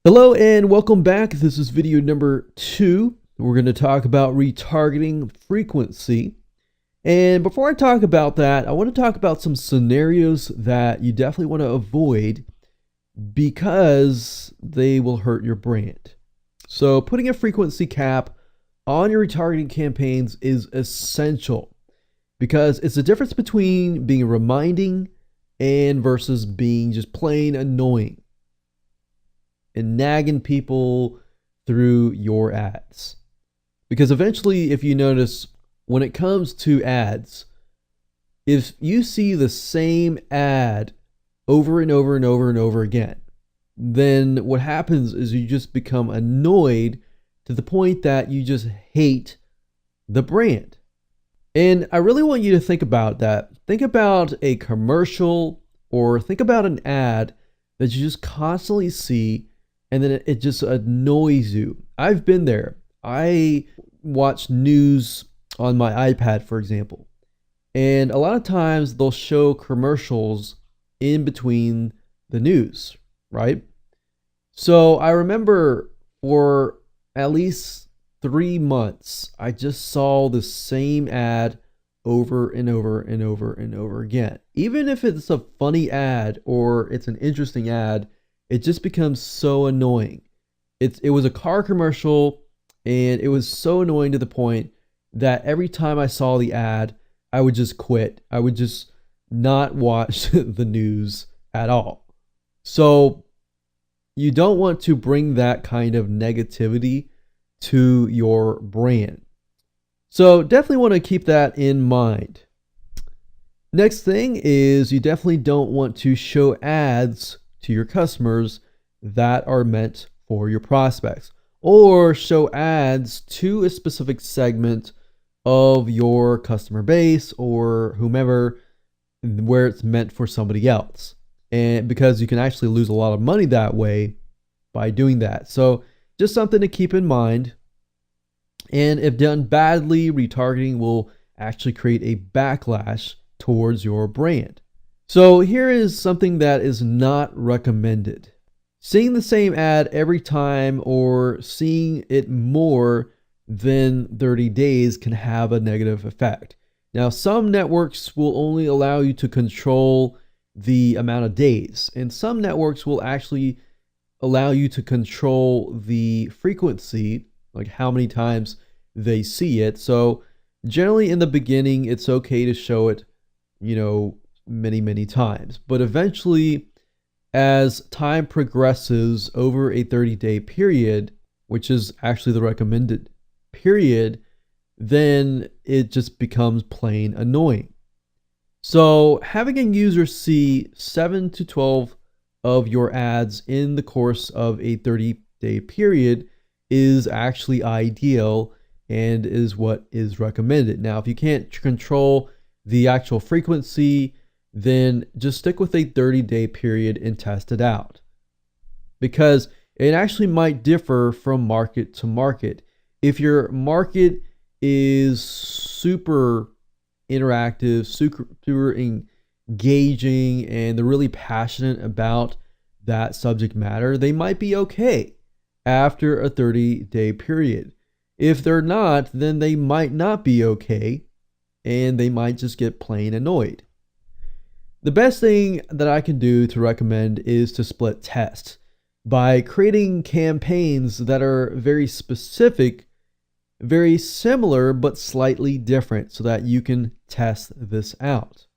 Hello and welcome back. This is video number 2. We're going to talk about retargeting frequency. And before I talk about that, I want to talk about some scenarios that you definitely want to avoid because they will hurt your brand. So putting a frequency cap on your retargeting campaigns is essential because it's the difference between being reminding and versus being just plain annoying and nagging people through your ads. Because eventually, if you notice, when it comes to ads, if you see the same ad over and over and over and over again, then what happens is you just become annoyed to the point that you just hate the brand. And I really want you to think about that. Think about a commercial or think about an ad that you just constantly see and then it just annoys you. I've been there. I watch news on my iPad, for example, and a lot of times they'll show commercials in between the news, right? So I remember for at least 3 months, I just saw the same ad over and over and over and over again. Even if it's a funny ad or it's an interesting ad, it just becomes so annoying. It was a car commercial, and it was so annoying to the point that every time I saw the ad, I would just quit. I would just not watch the news at all. So you don't want to bring that kind of negativity to your brand. So definitely want to keep that in mind. Next thing is you definitely don't want to show ads to your customers that are meant for your prospects, or show ads to a specific segment of your customer base or whomever where it's meant for somebody else. And because you can actually lose a lot of money that way by doing that. So just something to keep in mind. And if done badly, retargeting will actually create a backlash towards your brand. So here is something that is not recommended. Seeing the same ad every time or seeing it more than 30 days can have a negative effect. Now, some networks will only allow you to control the amount of days, and some networks will actually allow you to control the frequency, like how many times they see it. So generally in the beginning, it's okay to show it, many times. But eventually, as time progresses over a 30-day period, which is actually the recommended period, then it just becomes plain annoying. So having a user see 7 to 12 of your ads in the course of a 30-day period is actually ideal and is what is recommended. Now, if you can't control the actual frequency, then just stick with a 30-day period and test it out. Because it actually might differ from market to market. If your market is super interactive, super engaging, and they're really passionate about that subject matter, they might be okay after a 30-day period. If they're not, then they might not be okay, and they might just get plain annoyed. The best thing that I can do to recommend is to split test by creating campaigns that are very specific, very similar, but slightly different so that you can test this out.